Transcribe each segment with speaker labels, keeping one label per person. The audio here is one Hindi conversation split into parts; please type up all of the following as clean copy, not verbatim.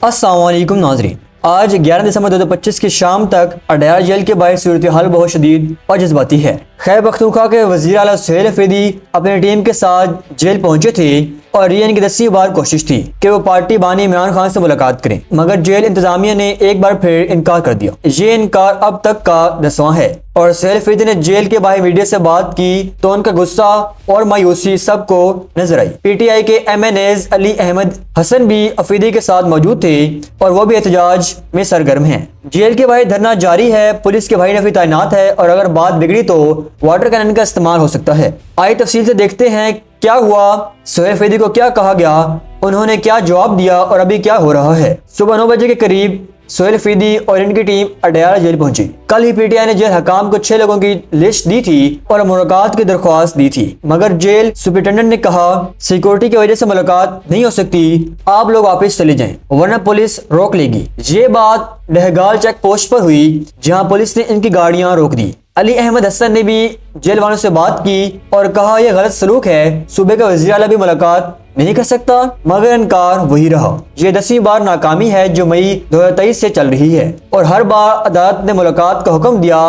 Speaker 1: अस्सलाम वालेकुम नाज़रीन। आज 11 दिसंबर 2025 की शाम तक अडयाला जेल के बाहर सूरत हाल बहुत शदीद और जज्बाती है। खैबर पख्तूनख्वा के वज़ीर आला सुहेल अफरीदी अपनी टीम के साथ जेल पहुंचे थे और ये इनकी 10वीं बार कोशिश थी कि वो पार्टी बानी इमरान खान से मुलाकात करें, मगर जेल इंतजामिया ने एक बार फिर इनकार कर दिया। ये इनकार अब तक का 10वां है और सुहेल अफरीदी ने जेल के बाहर मीडिया से बात की तो उनका गुस्सा और मायूसी सबको नजर आई। पीटीआई के MNAs अली अहमद हसन भी अफरीदी के साथ मौजूद थे और वो भी एहतजाज में सरगर्म हैं। जेल के बाहर धरना जारी है, पुलिस के भाई नफी तैनात है और अगर बात बिगड़ी तो वाटर कैनन का इस्तेमाल हो सकता है। आइए तफसील से देखते हैं क्या हुआ, सुहेल अफरीदी को क्या कहा गया, उन्होंने क्या जवाब दिया और अभी क्या हो रहा है। सुबह 9 बजे के करीब सुहेल अफरीदी और इनकी टीम अडयाला जेल पहुंची। कल ही पीटीआई ने जेल हकाम को 6 लोगों की लिस्ट दी थी और मुलाकात की दरख्वास्त दी थी, मगर जेल सुपरिटेंडेंट ने कहा सिक्योरिटी की वजह से मुलाकात नहीं हो सकती, आप लोग वापस चले जाएं वरना पुलिस रोक लेगी। ये बात डहगाल चेक पोस्ट पर हुई जहां पुलिस ने इनकी गाड़ियां रोक दी। अली अहमद हसन ने भी जेल वालों से बात की और कहा यह गलत सलूक है, सूबे का वज़ीर आला भी मुलाकात नहीं कर सकता, मगर इनकार वही रहा। ये 10वीं बार नाकामी है जो मई 2023 से चल रही है और हर बार अदालत ने मुलाकात का हुक्म दिया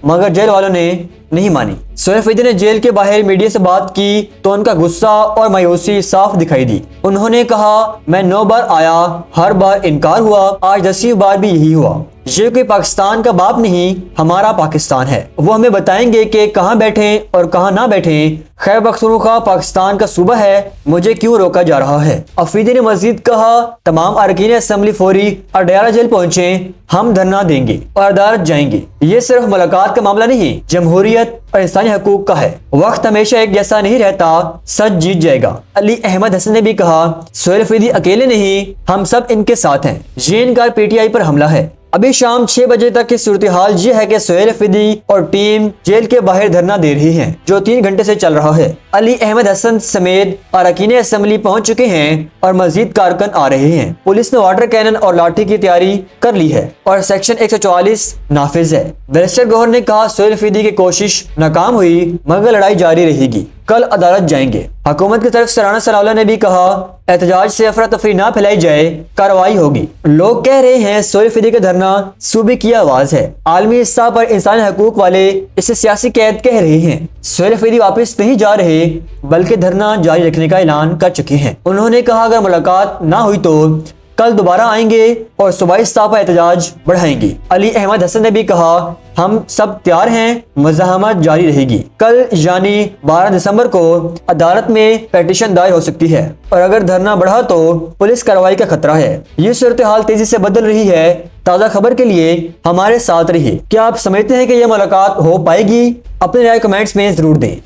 Speaker 1: मगर जेल वालों ने नहीं मानी। सुहेल अफरीदी ने जेल के बाहर मीडिया से बात की तो उनका गुस्सा और मायूसी साफ दिखाई दी। उन्होंने कहा मैं 9 बार आया, हर बार इनकार हुआ, आज 10वीं बार भी यही हुआ। ये कोई पाकिस्तान का बाप नहीं, हमारा पाकिस्तान है, वो हमें बताएंगे कि कहाँ बैठे और कहाँ ना बैठे। खैबर पख्तूनख्वा पाकिस्तान का सूबा है, मुझे क्यों रोका जा रहा है। अफरीदी ने मजीद कहा तमाम अरकान असम्बली फौरी अडयाला जेल पहुंचे, हम धरना देंगे और अदालत जाएंगे। ये सिर्फ मुलाकात का मामला नहीं, जमहूरियत और इंसानी हकूक का है। वक्त हमेशा एक जैसा नहीं रहता, सच जीत जाएगा। अली अहमद हसन ने भी कहा सुहेल अफरीदी अकेले नहीं, हम सब इनके साथ हैं। ये इनकार पीटीआई पर हमला है। अभी शाम 6 बजे तक की सूरत हाल ये है कि सुहेल अफरीदी और टीम जेल के बाहर धरना दे रही है जो 3 घंटे से चल रहा है। अली अहमद हसन समेत अरकान असम्बली पहुंच चुके हैं और मजीद कारकुन आ रहे हैं। पुलिस ने वाटर कैनन और लाठी की तैयारी कर ली है और सेक्शन 144 नाफिज है। बैरिस्टर गौहर ने कहा सुहेल अफरीदी की कोशिश नाकाम हुई मगर लड़ाई जारी रहेगी, कल अदालत जाएंगे। हुकूमत की तरफ से राना सलाउल्लाह ने भी कहा एहतजाज से अफरा तफरी ना फैलाई जाए, कार्रवाई होगी। लोग कह रहे हैं सुहेल अफरीदी का धरना सूबे की आवाज है, आलमी हिस्सा पर इंसानी हकूक वाले इसे सियासी कैद कह रहे हैं। सुहेल अफरीदी वापस नहीं जा रहे बल्कि धरना जारी रखने का ऐलान कर चुके हैं। उन्होंने कहा अगर मुलाकात ना हुई तो कल दोबारा आएंगे और सूबाई सतह पर एहतजाज बढ़ाएंगे। अली अहमद हसन ने भी कहा हम सब तैयार हैं, मज़ाहमत जारी रहेगी। कल यानी 12 दिसंबर को अदालत में पेटिशन दायर हो सकती है और अगर धरना बढ़ा तो पुलिस कार्रवाई का खतरा है। ये सूरत हाल तेजी से बदल रही है। ताज़ा खबर के लिए हमारे साथ रहिए। क्या आप समझते हैं कि यह मुलाकात हो पाएगी? अपनी राय कमेंट्स में जरूर दें।